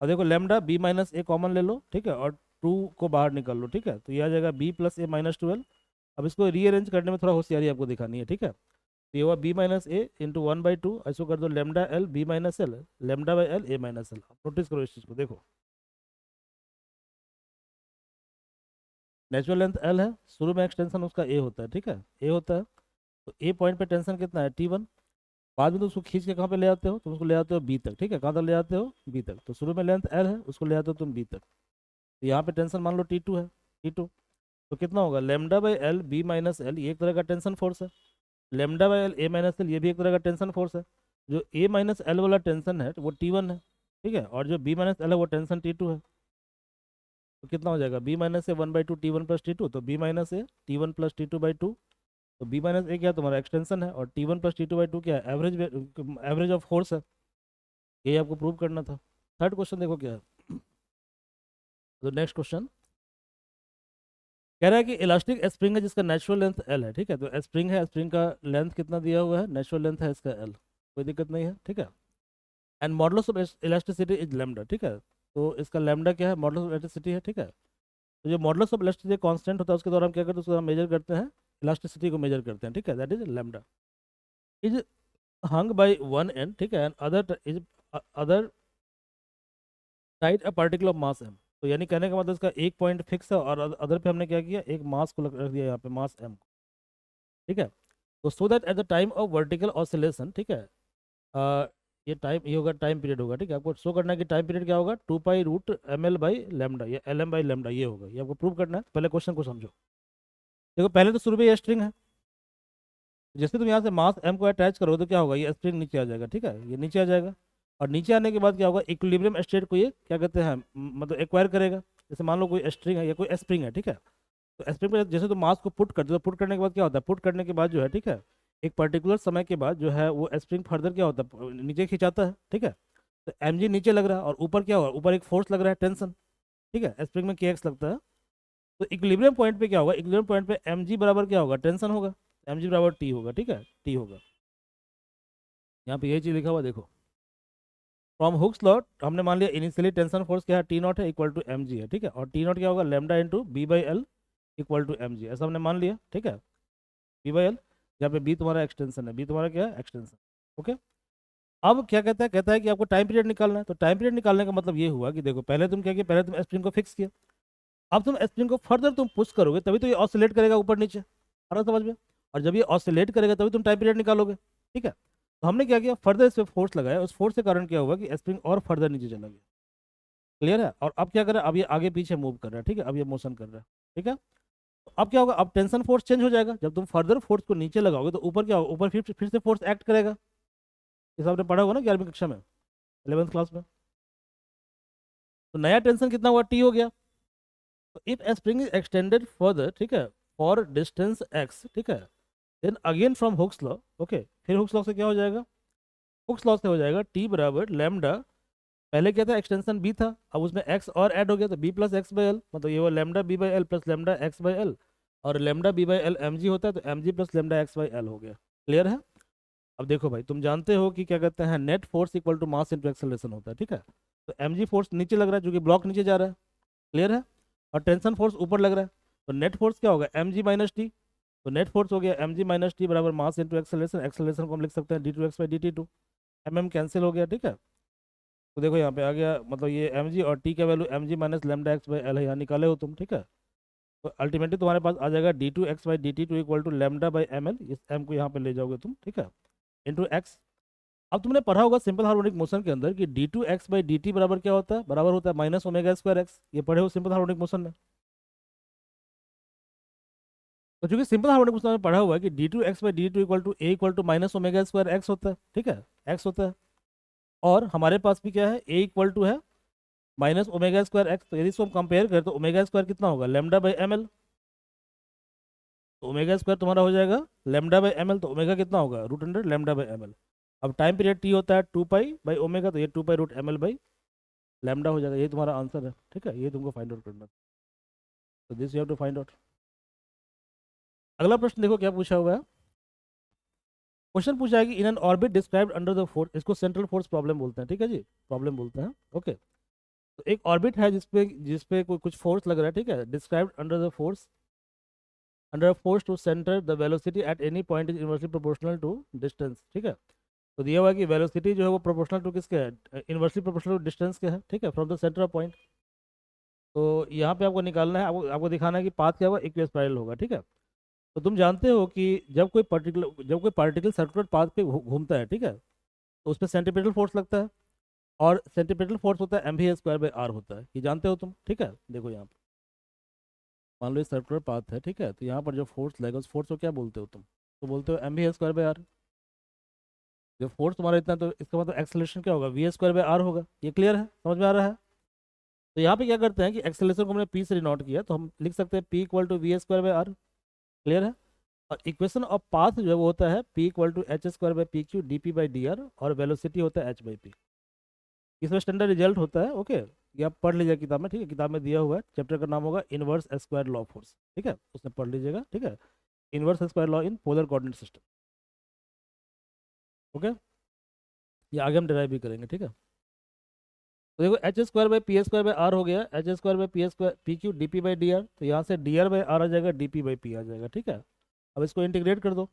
और देखो लेमडा B - A कॉमन ले लो, ठीक है, और 2 को बाहर निकाल लो, ठीक है, तो ये आ जाएगा B + A - 12। अब इसको रीअरेंज करने में थोड़ा होशियारी आपको दिखानी है, ठीक है। तो ये हुआ B - A इंटू 1/2, ऐसे कर दो, lambda L B - L, lambda by L A - L। Notice करो इस चीज़ को, देखो नेचुरल लेंथ एल है, शुरू में एक्सटेंशन उसका ए होता है, ठीक है, ए होता है। तो ए पॉइंट पे टेंशन कितना है, T1। बाद में तो उसको खींच के कहाँ पे ले आते हो, तुम उसको ले आते हो बी तक, ठीक है, कहाँ तक ले आते हो, बी तक। तो शुरू में लेंथ एल है, उसको ले आते हो तुम बी तक। तो यहाँ पे टेंशन मान लो T2 है, T2। तो कितना होगा, lambda by L B - L, ये एक तरह का टेंशन फोर्स है। Lambda by L A - L, ये भी एक तरह का टेंशन फोर्स है। जो A - L वाला टेंशन है वो T1 है, ठीक है, और जो B - L है वो टेंशन T2 है। तो कितना हो जाएगा, B - A 1/2 T1 + T2, तो B - A T1 + T2/2। तो B - A क्या है, तुम्हारा एक्सटेंशन है, और T1 + T2/2 क्या है, एवरेज, एवरेज ऑफ फोर्स है। ये आपको प्रूव करना था। थर्ड क्वेश्चन देखो क्या है, तो नेक्स्ट क्वेश्चन कह रहा है कि इलास्टिक स्प्रिंग है जिसका नेचुरल लेंथ एल है, ठीक है, तो स्प्रिंग है, स्प्रिंग का लेंथ कितना दिया हुआ है, नेचुरल लेंथ है इसका एल, कोई दिक्कत नहीं है, ठीक है। And modulus of elasticity is lambda, ठीक है, तो इसका लेमडा क्या है, मॉडुलस ऑफ इलास्टिसिटी है, ठीक है। तो जो मॉडुलस ऑफ इलास्टिसिटी कांस्टेंट होता है उसके द्वारा हम क्या करते हैं, उसको हम मेजर करते हैं, इलास्टिसिटी को मेजर करते हैं, ठीक है, that is lambda. Is hung by one end, ठीक है, and other is other side a particle of mass m. तो यानी कहने का मतलब इसका एक पॉइंट फिक्स है, और अदर पे हमने क्या किया, एक मास को रख दिया यहाँ पे, मास एम को, ठीक है। तो so that at the time of vertical oscillation, ठीक है, ये टाइम, ये होगा टाइम पीरियड होगा, ठीक है, आपको शो करना है कि टाइम पीरियड क्या होगा, 2π√ml/λ, या LM/λ, ये होगा, ये आपको प्रूव करना है। पहले क्वेश्चन को समझो, देखो पहले तो शुरू में ये स्ट्रिंग है, जैसे तुम यहाँ से मास एम को अटैच करोगे तो क्या होगा, ये स्प्रिंग नीचे आ जाएगा, ठीक है, ये नीचे आ जाएगा, और नीचे आने के बाद क्या होगा, इक्विलिब्रियम स्टेट को ये क्या कहते हैं, मतलब एक्वायर करेगा। जैसे मान लो कोई स्ट्रिंग है या कोई स्प्रिंग है, ठीक है, तो स्प्रिंग पर जैसे तुम मास को पुट करते हो, पुट करने के बाद क्या होता है, पुट करने के बाद जो है, ठीक है, एक पर्टिकुलर समय के बाद जो है वो स्प्रिंग फर्दर क्या होता है, नीचे खिंचाता है, ठीक है। तो mg नीचे लग रहा है, और ऊपर क्या हुआ, ऊपर एक फोर्स लग रहा है, टेंशन, ठीक है, स्प्रिंग में kx लगता है। तो इक्विलिब्रियम पॉइंट पे क्या होगा, इक्विलिब्रियम पॉइंट पे एम जी बराबर क्या होगा, टेंशन होगा, एम जी बराबर टी होगा, ठीक है, टी होगा। यहाँ पे यही चीज़ लिखा हुआ देखो, फ्रॉम हुक्स लॉ हमने मान लिया इनिशियली टेंशन फोर्स क्या है, टी नॉट है इक्वल टू एम जी है, ठीक है, और टी नॉट क्या होगा, lambda into b by l equal to m g, ऐसा हमने मान लिया, ठीक है, बी बाई एल, जहाँ पे बी तुम्हारा एक्सटेंशन है, बी तुम्हारा क्या है, एक्सटेंशन। ओके, अब क्या कहता है, कहता है कि आपको टाइम पीरियड निकालना है, तो टाइम पीरियड निकालने का मतलब ये हुआ कि देखो पहले तुम क्या किया, पहले तुम स्प्रिंग को फिक्स किया, अब तुम स्प्रिंग को फर्दर तुम पुश करोगे तभी तो ये ऑसिलेट करेगा ऊपर नीचे, आ रहा समझ में, और जब ये ऑसिलेट करेगा तभी तुम टाइम पीरियड निकालोगे, ठीक है। तो हमने क्या किया, फर्दर इस पे फोर्स लगाया, उस फोर्स के कारण क्या हुआ कि स्प्रिंग और फर्दर नीचे चला गया, क्लियर है, और अब क्या कर रहा है, अब ये आगे पीछे मूव कर रहा है, ठीक है, अब ये मोशन कर रहा है, ठीक है। तो अब क्या होगा, अब टेंशन फोर्स चेंज हो जाएगा, जब तुम फर्दर फोर्स को नीचे लगाओगे तो ऊपर क्या होगा, ऊपर फिर से फोर्स एक्ट करेगा, इस आपने पढ़ा होगा ना 11वीं कक्षा में, 11th क्लास में। तो नया टेंशन कितना हुआ, टी हो गया। तो if spring is extended further, ठीक है, फॉर डिस्टेंस एक्स, ठीक है, then again from Hooke's law, okay, फिर हुक्स लॉ से क्या हो जाएगा, हुक्स लॉ से हो जाएगा टी बराबर लैम्डा, पहले क्या था एक्सटेंशन बी था, अब उसमें एक्स और ऐड हो गया तो b plus x by l, मतलब ये वो lambda b by l plus lambda x by l, और lambda b by l m g होता है तो m g plus lambda x by l हो गया, क्लियर है। अब देखो भाई, तुम जानते हो कि क्या कहते हैं, net force equal to mass into acceleration होता है, ठीक है, तो एम जी फोर्स नीचे लग रहा है क्योंकि ब्लॉक नीचे जा रहा है, क्लियर है, और टेंशन फोर्स ऊपर लग रहा है, तो नेट फोर्स क्या होगा, एम जी माइनस टी, तो नेट फोर्स हो गया एम जी माइनस टी बराबर मास इंटू एक्सेलरेशन, एक्सेलरेशन को हम लिख सकते हैं d two x by D T two, m m cancel हो गया, ठीक है। तो देखो यहाँ पे आ गया, मतलब ये एम जी और टी का value m g minus lambda x by l है, यहाँ निकाले हो तुम, ठीक है। तो अल्टीमेटली तुम्हारे पास आ जाएगा d two x by D T two equal to lambda by m l, इस एम को यहाँ पे ले जाओगे तुम, ठीक है, इंटू एक्स। अब तुमने पढ़ा होगा सिंपल हार्मोनिक मोशन के अंदर कि d two x by D t बराबर क्या होता है, बराबर होता है माइनस ओमेगा स्क्वायर एक्स, ये पढ़े हो सिंपल हार्मोनिक मोशन में। तो चूंकि सिंपल हार्मोनिक मोशन में पढ़ा हुआ है कि d two x by d two equal to a equal to minus omega square x होता है, ठीक है, एक्स होता है, और हमारे पास भी क्या है, ए इक्वल टू है माइनस ओमेगा स्क्वायर एक्स, तो यदि इसको हम कंपेयर करें तो ओमेगा स्क्वायर कितना होगा, लेमडा बाई एम एल, तो ओमेगा स्क्वायर तुम्हारा हो जाएगा लेमडा बाई एम एल, तो ओमेगा कितना होगा, root under lambda by m l. अब टाइम पीरियड टी होता है 2 पाई बाई ओमेगा, तो ये 2 pi root m l by lambda हो जाएगा, ये तुम्हारा आंसर है, ठीक है, ये तुमको फाइंड आउट करना है, तो this you have to find out. अगला प्रश्न देखो क्या पूछा हुआ है, क्वेश्चन पूछा है कि in an orbit described under the force, इसको सेंट्रल फोर्स प्रॉब्लम बोलते हैं, ठीक है जी, प्रॉब्लम बोलते हैं, ओके। तो एक ऑर्बिट है जिसपे जिसपे कुछ फोर्स लग रहा है, ठीक है, described under the force, under force to centre the velocity at any point is inversely proportional to distance, ठीक है। तो दिया हुआ है कि वेलोसिटी जो है वो प्रोपोर्शनल टू किसके है, इनवर्सली प्रोपोर्शनल टू डिस्टेंस के है, ठीक है, from the centre of point. तो यहाँ पे आपको निकालना है, आपको दिखाना है कि पाथ क्या होगा, इक्विस्पाइरल होगा, ठीक है। तो तुम जानते हो कि जब कोई पार्टिकल सर्कुलर पाथ पे घूमता है, ठीक है, तो उस पर सेंट्रीपिटल फोर्स लगता है, और सेंट्रीपिटल फोर्स होता है m v square by are होता है, ये जानते हो तुम, ठीक है। देखो यहाँ पे मान लो ये सर्कुलर पाथ है, ठीक है, तो यहाँ पर जो फोर्स लगेगा उस फोर्स को क्या बोलते हो तुम, तो बोलते हो m v square by r. जब फोर्स तुम्हारा इतना तो इसका मतलब एक्सेलरेशन क्या होगा, वी स्क्वायर बाई आर होगा, ये क्लियर है, समझ में आ रहा है। तो यहाँ पे क्या करते हैं कि एक्सेलरेशन को हमने पी से डिनोट किया, तो हम लिख सकते हैं p equal to we square by r, clear है। और इक्वेशन ऑफ पाथ जो है वो होता है P equal to h square by P Q D P by D r, और वेलोसिटी होता है एच बाई पी, इसमें स्टैंडर्ड रिजल्ट होता है, ओके। ये आप पढ़ लीजिएगा किताब में, ठीक है, किताब में दिया हुआ है, चैप्टर का नाम होगा इनवर्स स्क्वायर लॉ फोर्स, ठीक है, उसमें पढ़ लीजिएगा, ठीक है, inverse square law in polar coordinate system, okay, ये आगे हम डिराइव भी करेंगे, ठीक है। तो देखो H square by P square by R हो गया, H square by P square P Q D P by D R, तो यहाँ से डी आर बाई आर आ जाएगा, डी पी बाई पी आ जाएगा, ठीक है। अब इसको इंटीग्रेट कर दो,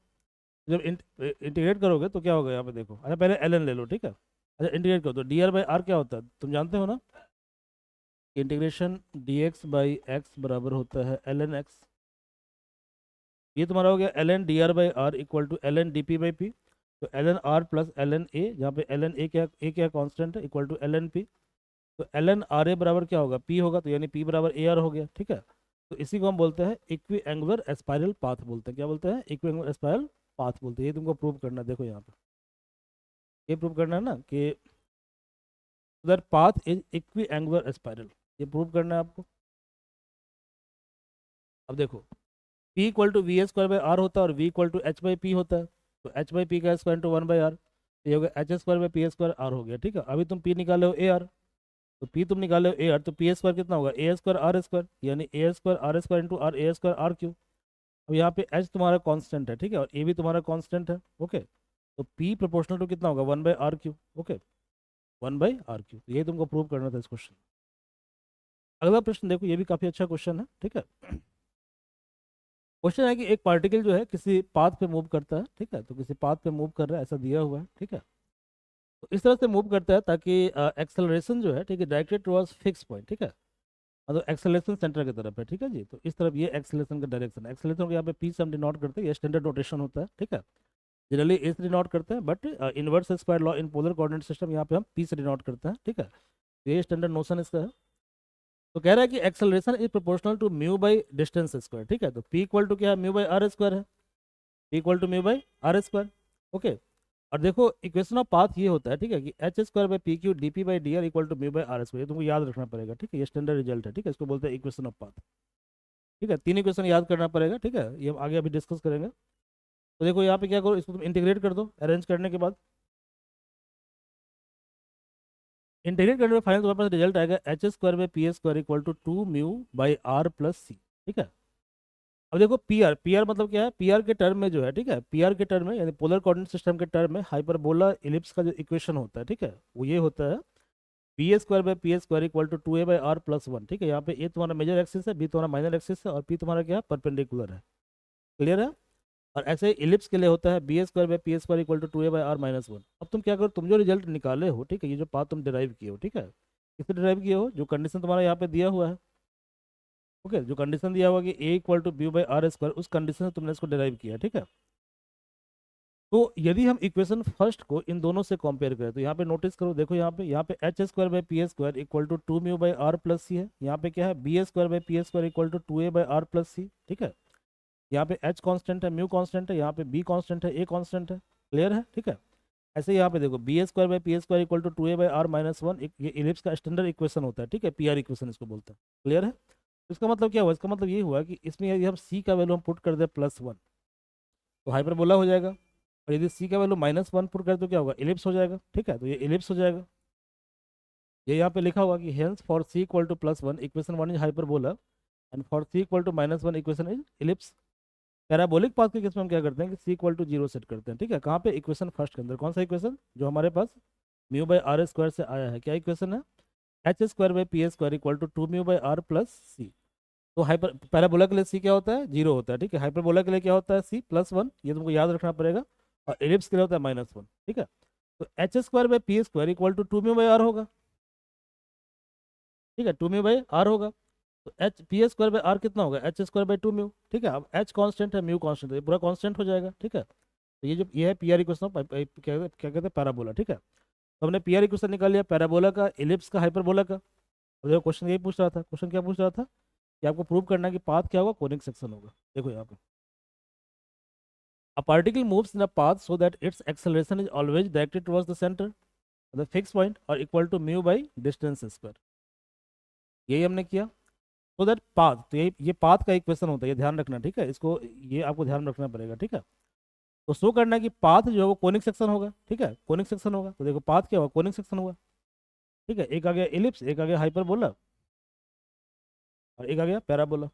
जब इंटीग्रेट करोगे तो क्या होगा, यहाँ पे देखो, अच्छा पहले एल एन ले लो, ठीक है, अच्छा इंटीग्रेट करो तो डी आर बाई आर क्या होता है, तुम जानते हो ना, integration D x by x बराबर होता है एल एन एक्स, ये तुम्हारा हो गया l n d are by r equal to l n d P by p, तो l n r plus l n a, जहाँ पे एल एन ए क्या कॉन्स्टेंट है, equal to l n p, तो एल एन आर ए बराबर क्या होगा, P होगा, तो यानी पी बराबर ए आर हो गया, ठीक है। तो इसी को हम बोलते हैं इक्वी एंगुलर एस्पायरल पाथ बोलते हैं, क्या बोलते हैं, इक्वी एंगुलर एस्पायरल पाथ बोलते हैं, ये तुमको प्रूव करना है, देखो यहाँ पे ये प्रूव करना है ना कि उधर path is equiangular spiral, ये प्रूव करना है आपको। अब देखो P equal to we square by are होता है और V equal to H by P होता है, तो एच बाई पी का स्क्वायर इंटू 1 बाई आर, ये हो गया H square by P square R हो गया, ठीक है। अभी तुम P निकाले हो ए आर, तो पी तुम निकाले ए आर, तो पी ए स्क्वायर कितना होगा, ए स्क्वायर आर स्क्वायर, यानी a square are square into r, a square r cube. अब यहाँ पे एच तुम्हारा कांस्टेंट है, ठीक है, और ए भी तुम्हारा कांस्टेंट है। ओके, तो पी प्रोपोर्शनल टू कितना होगा, 1/r Q. Okay, 1/r Q, ये तुमको प्रूव करना था इस क्वेश्चन। अगला प्रश्न देखो, ये भी काफी अच्छा क्वेश्चन है, ठीक है। क्वेश्चन है कि एक पार्टिकल जो है किसी पाथ पे मूव करता है, ठीक है, तो किसी पाथ पे मूव कर रहा है, ऐसा दिया हुआ है, ठीक है। तो इस तरह से मूव करता है ताकि एक्सेलरेशन जो है, ठीक है, डायरेक्टेड टुवर्ड्स फिक्स पॉइंट, ठीक है, मतलब एक्सेलरेशन सेंटर की तरफ है, ठीक है जी। तो इस तरफ ये एक्सेलरेशन का डायरेक्शन, एक्सेलरेशन को यहाँ पे पी से हम डिनोट करते हैं, ये स्टैंडर्ड नोटेशन होता है, ठीक है। जनरली ए से डिनोट करते हैं, but inverse square law in polar coordinate system यहाँ पे हम पी से डिनोट करते हैं, ठीक है। तो ये स्टैंडर्ड नोशन इसका है। तो कह रहा है कि acceleration is proportional to mu by distance square, ठीक है। तो पी इक्वल टू क्या है, म्यू बाई आर स्क्वायर है, P equal to mu by are square. Okay, और देखो इक्वेशन ऑफ पाथ ये होता है, ठीक है, कि H square by P Q D P by D R equal to mu by are square, ये तुमको याद रखना पड़ेगा, ठीक है, ये स्टैंडर्ड रिजल्ट है, ठीक है, इसको बोलते हैं इक्वेशन ऑफ पाथ, ठीक है। तीन इक्वेशन याद करना पड़ेगा, ठीक है, ये हम आगे अभी डिस्कस करेंगे। तो देखो यहाँ पे क्या करो, इसको तुम इंटीग्रेट कर दो अरेंज करने के बाद। इंटीग्रेट करने में फाइनल तुम्हारे पास रिजल्ट आएगा h square by P square equal to 2 mu by r plus c, ठीक है। अब देखो पी आर मतलब क्या है, पी आर के टर्म में जो है, ठीक है, पी आर के टर्म में यानी पोलर कोऑर्डिनेट सिस्टम के टर्म में हाइपरबोला इलिप्स का जो इक्वेशन होता है, ठीक है, वो ये होता है B square by P square equal to 2a/r+1, ठीक है। यहाँ पे ए तुम्हारा मेजर एक्सिस है, बी तुम्हारा माइनर एक्सिस है, और पी तुम्हारा क्या है, परपेंडिकुलर है। क्लियर है। और ऐसे इलिप्स के लिए होता है B square by P square equal to 2a/r-1। अब तुम क्या करो, तुम जो रिजल्ट निकाले हो, ठीक है, ये जो पाथ तुम डिराइव किए हो, ठीक है, किससे डिराइव किए हो, जो कंडीशन तुम्हारा यहाँ पे दिया हुआ है। ओके, जो कंडीशन दिया हुआ कि a equal to b by are square, उस कंडीशन से तुमने इसको डिराइव किया, ठीक है। तो यदि हम इक्वेशन फर्स्ट को इन दोनों से कंपेयर करें, तो यहाँ पे नोटिस करो, देखो यहाँ पे h square by P square equal to 2 mu by r plus c है, यहाँ पे क्या है, B square by P square equal to 2a/r+c, ठीक है। यहाँ पे एच कांस्टेंट है, म्यू कांस्टेंट है, यहाँ पे बी कांस्टेंट है, ए कांस्टेंट है। क्लियर है, ठीक है। ऐसे यहाँ पे देखो B square by P square equal to 2a/r-1, ये इलिप्स का स्टैंडर्ड इक्वेशन होता है, ठीक है, पी आर इक्वेशन इसको बोलते हैं। क्लियर है। इसका मतलब क्या हुआ, इसका मतलब ये हुआ कि इसमें यदि हम सी का वैल्यू हम पुट कर दे +1, तो हाइपरबोला हो जाएगा, और यदि सी का वैल्यू -1 पुट कर तो क्या होगा, इलिप्स हो जाएगा, ठीक है। तो ये इलिप्स हो जाएगा। ये यहाँ पे लिखा हुआ कि hence for C equal to +1 equation 1 is hyperbola, and for C equal to -1 equation is ellipse. Parabolic path के केस में हम क्या करते हैं कि सी इक्वल टू 0 सेट करते हैं, ठीक है। कहाँ पे, इक्वेशन फर्स्ट के अंदर। कौन सा इक्वेशन, जो हमारे पास म्यू बाई आर स्क्वायर से आया है, क्या इक्वेशन है, h square by P square equal to 2 mu by आर+c। तो हाइपर पैराबोला के लिए सी क्या होता है, 0 होता है, ठीक है। हाइपरबोला के लिए क्या होता है, सी +1, ये तुमको याद रखना पड़ेगा। और एलिप्स के लिए होता है -1, ठीक है। तो H square by P square equal to 2 mu by R होगा, ठीक है, 2 म्यू बाई आर होगा। तो H P square by R कितना होगा, एच स्क्वायर बाई 2 म्यू, ठीक है। अब एच कांस्टेंट है, म्यू कांस्टेंट है, ये पूरा कांस्टेंट हो जाएगा, ठीक है। तो ये है पी आर इक्वेशन ऑफ क्या कहते हैं, पैराबोला, ठीक है। तो हमने पी आर इक्वेशन निकाल लिया पैराबोला का, इलिप्स का, हाइपरबोला का। अब देखो क्वेश्चन यही पूछ रहा था, क्वेश्चन क्या पूछ रहा था कि आपको प्रूव करना है कि पाथ क्या होगा, कोनिक सेक्शन होगा। देखो यहाँ पे, a particle moves in a path so that its acceleration is always directed towards the center the fixed point or equal to mu by distance square। यही हमने किया। सो दैट पाथ, तो ये path का इक्वेशन होता है, ये ध्यान रखना, ठीक है, इसको ये आपको ध्यान रखना पड़ेगा, ठीक है। तो शो करना है कि पाथ जो है वो कोनिक सेक्शन होगा, ठीक है, कोनिक सेक्शन होगा। तो देखो पाथ क्या होगा, कोनिक सेक्शन होगा, ठीक है। एक आ गया इलिप्स, एक आ गया हाइपरबोला, और एक आ गया पैराबोला।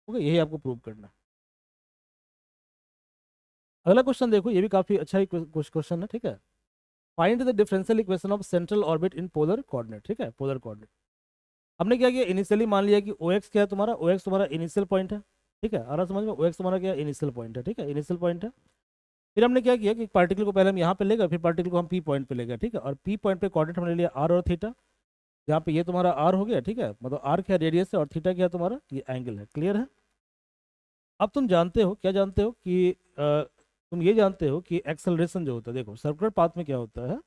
ओके, यही आपको प्रूव करना है। अगला क्वेश्चन देखो, ये भी काफी अच्छा ही क्वेश्चन है, ठीक है। Find the differential equation of central orbit in polar coordinate, ठीक है, पोलर कोऑर्डिनेट। हमने क्या किया, इनिशियली मान लिया कि ओ एक्स क्या है तुम्हारा, ओ एक्स तुम्हारा इनिशियल पॉइंट है, ठीक है। आ रहा समझ में, ओ एक्स तुम्हारा क्या है, इनिशियल पॉइंट है, ठीक है, इनिशियल पॉइंट है। फिर हमने क्या किया कि पार्टिकल को पहले हम यहाँ पे लेगा, फिर पार्टिकल को हम पी पॉइंट पे लेगा, ठीक है। और पी पॉइंट पे कोऑर्डिनेट हमने लिया आर और थीटा। यहाँ पे ये तुम्हारा आर हो गया, ठीक है, मतलब आर क्या रेडियस है, और थीटा क्या है तुम्हारा, ये एंगल है। क्लियर है। अब तुम जानते हो, क्या जानते हो कि तुम ये जानते हो कि एक्सेलरेशन जो होता है, देखो सर्कुलर पाथ में क्या होता है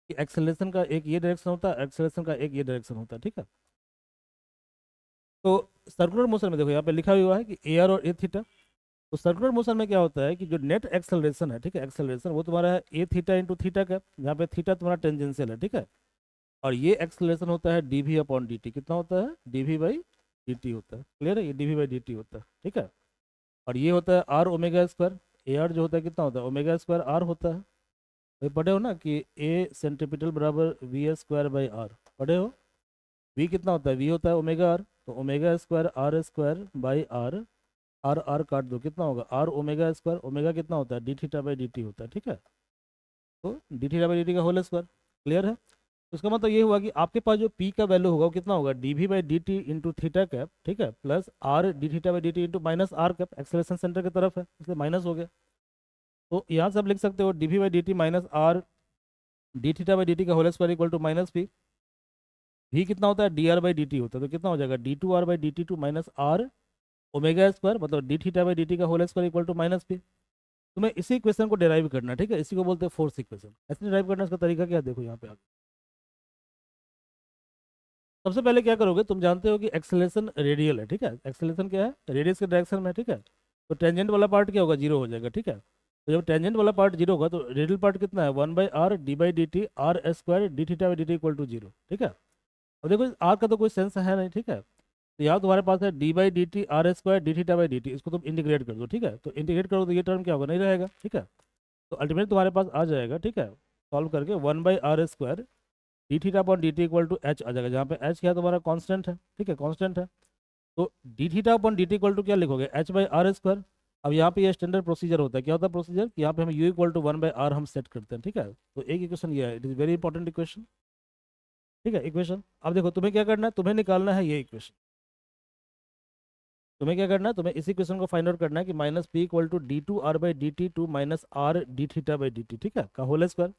कि एक्सेलरेशन का एक ये डायरेक्शन होता है, एक्सेलरेशन का एक ये डायरेक्शन होता है, ठीक है। तो सर्कुलर मोशन में देखो यहाँ पे लिखा हुआ है कि ए आर और ए थीटा। तो सर्कुलर मोशन में क्या होता है कि जो नेट एक्सेलरेशन है, ठीक है, एक्सेलरेशन वो तुम्हारा है ए थीटा इंटू थीटा का, जहाँ पे थीटा तुम्हारा टेंजेंशियल है, ठीक है। और ये एक्सेलरेशन होता है D we upon D T, कितना होता है, D we by D T होता है। क्लियर है, ये D we by D T होता है, ठीक है। और ये होता है R omega square, A R जो होता है कितना होता है, ओमेगा स्क्वायर आर होता है। भाई पढ़े हो ना कि ए सेंट्रीपिटल बराबर वी स्क्वायर बाई आर, पढ़े हो? वी कितना होता है? वी होता है ओमेगा आर, तो omega square are square by R, R R काट दो, कितना होगा? आर ओमेगा स्क्वायर, ओमेगा कितना होता है? D theta by D T होता है, ठीक है। तो D theta by D t का होल स्क्वायर, क्लियर है? तो इसका मतलब ये हुआ कि आपके पास जो पी का वैल्यू होगा वो कितना होगा? D we by D T into theta cap, ठीक है, plus R D theta by D T into minus R cap, acceleration centre की तरफ है इसलिए माइनस हो गया। तो यहाँ से आप लिख सकते हो d we by D t minus R D theta by D t का whole square equal to minus p. भी कितना होता है? D are by D T होता है, तो कितना हो जाएगा? D two are by D T two minus r omega square, मतलब d theta by D t का whole square equal to minus p. तुम्हें इसी इक्वेशन को डिराइव करना है, ठीक है, इसी को बोलते हैं फोर्स इक्वेशन। ऐसे डिराइव करना, इसका तरीका क्या है? देखो यहाँ पे आगे सबसे पहले क्या करोगे, तुम जानते हो कि एक्सेलरेशन रेडियल है, ठीक है, एक्सेलरेशन क्या है? रेडियस के डायरेक्शन में, ठीक है। तो टेंजेंट वाला पार्ट क्या होगा? जीरो हो जाएगा, ठीक है। तो जब टेंजेंट वाला पार्ट जीरो होगा तो रेडियल पार्ट कितना है? One by R D by D T R square D theta by D T equal to zero, ठीक है। अब देखो आर का तो कोई सेंस है नहीं, ठीक है। तो यहाँ तुम्हारे पास है D by D T R square D theta by D T, इसको तुम इंटीग्रेट कर दो, ठीक है। तो इंटीग्रेट करो तो ये टर्म क्या होगा? नहीं रहेगा, ठीक है। तो अल्टीमेटली तुम्हारे पास आ जाएगा, ठीक है, सॉल्व करके one by are square D theta upon D T equal to h आ जाएगा, जहाँ पे एच क्या है? तुम्हारा कांस्टेंट है, ठीक है, कांस्टेंट है। तो D theta upon D T equal to क्या लिखोगे? H by are square. अब यहाँ पे ये स्टैंडर्ड प्रोसीजर होता है, क्या होता है प्रोसीजर? कि यहाँ पे हम U equal to one by R हम सेट करते हैं, ठीक है। तो एक इक्वेशन ये है, it is very important equation, ठीक है, इक्वेशन। अब देखो तुम्हें क्या करना है, तुम्हें निकालना है ये इक्वेशन। तुम्हें क्या करना है? तुम्हें इसी इक्वेशन को फाइंड आउट करना है कि minus P equal to D two are by D T two minus R D theta by D T, ठीक है, का होल स्क्वायर।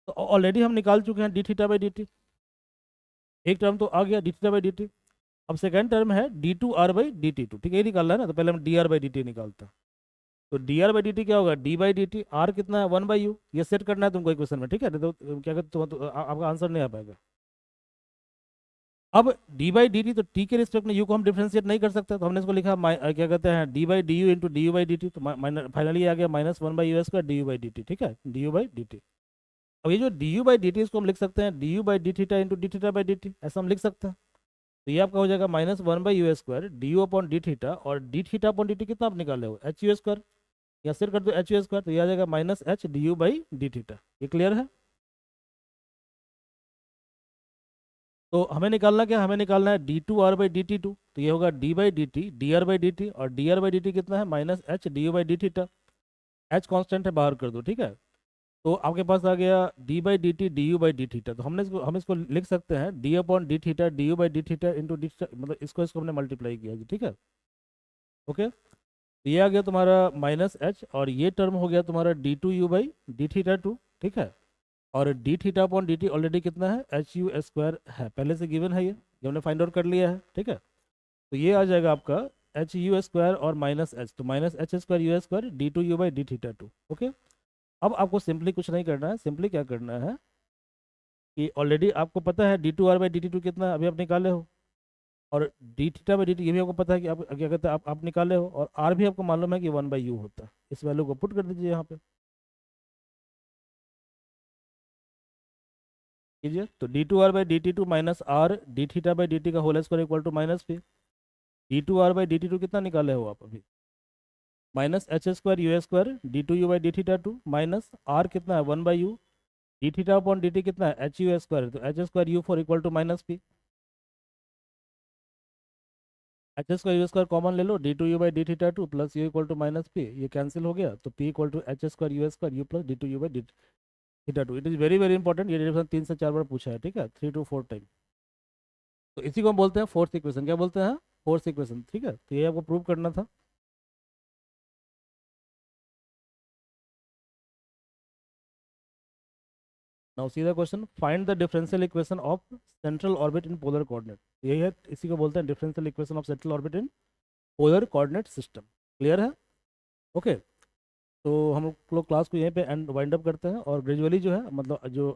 तो ऑलरेडी हम निकाल चुके हैं D theta by D T, एक टर्म तो आ गया D theta by D T. अब सेकंड टर्म है D two are by D T two, ठीक है, ये निकालना है ना। तो पहले हम D are by D T निकालते हैं। तो D are by D T क्या होगा? D by D T, R कितना है? वन बाई यू, ये सेट करना है तुमको इक्वेशन में, ठीक है। नहीं तो क्या कहते आपका आंसर नहीं आ पाएगा। अब डी बाई डी टी, तो टी के रिस्पेक्ट में यू को हम डिफ्रेंशिएट नहीं कर सकते, तो हमने इसको लिखा क्या कहते हैं? D by D you into D u by D T, तो फाइनली आ गया minus one by u square d u by D T, ठीक है, D u by D T. अब ये जो D u by D T इसको हम लिख सकते हैं D u by D theta into D theta by D T, ऐसा हम लिख सकते हैं। तो ये आपका हो जाएगा minus one by u square d u upon d theta, और D theta upon D T कितना आप निकाले हो? एच यू स्क्वायर, या सिर कर दो एच यू स्क्वायर, तो ये आ जाएगा minus h d u by D theta. ये क्लियर है? तो हमें निकालना क्या? हमें निकालना है D two are by D T two, तो ये होगा D by D t d are by D t, और d are by D T कितना है? Minus h d u by D theta. H constant है, बाहर कर दो, ठीक है। तो आपके पास आ गया D by D t D u by D theta. तो हम इसको लिख सकते हैं D upon d theta D u by D theta into D, मतलब इसको हमने मल्टीप्लाई किया जी, ठीक है, ओके। तो ये आ गया तुम्हारा माइनस एच, और ये टर्म हो गया तुम्हारा D two you by D theta two, ठीक है। और D theta upon D T already कितना है? एच यू स्क्वायर है, पहले से गिवन है, ये हमने फाइंड आउट कर लिया है, ठीक है। तो ये आ जाएगा आपका एच यू स्क्वायर और माइनस एच, तो minus H square you square D two you by D theta two, okay. अब आपको सिंपली कुछ नहीं करना है, सिंपली क्या करना है कि ऑलरेडी आपको पता है D two are by D T two कितना है, अभी आप निकाले हो, और D theta by D T ये भी आपको पता है कि आप क्या कहते हैं, आप निकाले हो, और आर भी आपको मालूम है कि वन बाई यू होता है। इस वैल्यू को पुट कर दीजिए यहाँ पे, कीजिए। तो d two are by D T two minus R D theta by D t का whole square equal to minus p. D two are by D T two कितना निकाले हो आप अभी? Minus H square you square D two you by D theta two, minus r कितना है? One by u, d theta upon D T कितना है? H you square, तो H square you four equal to minus p. H square you square common ले लो, d two you by D theta two plus u equal to minus p, ये cancel हो गया, तो P equal to h square u plus d two you by D theta two. It is very very important, ये difference 3 से 4 बार पूछा है, ठीक है, 3 to 4 टाइम। तो इसी को हम बोलते हैं फोर्थ इक्वेशन, क्या बोलते हैं? फोर्थ इक्वेशन, ठीक है। तो ये आपको प्रूव करना था। Now see the question, find the differential equation of central orbit in polar coordinate. यही है, इसी को बोलते हैं differential equation of central orbit in polar coordinate system. Clear है? ओके। तो हम लोग क्लास को यहीं पे एंड वाइंड अप करते हैं, और ग्रेजुअली जो है, मतलब जो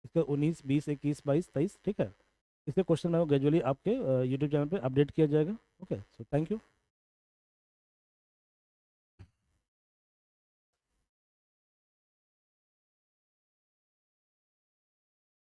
इसके 19 20 21 22 23, ठीक है, इसके क्वेश्चन में ग्रेजुअली आपके यूट्यूब चैनल पे अपडेट किया जाएगा। Okay, so thank you.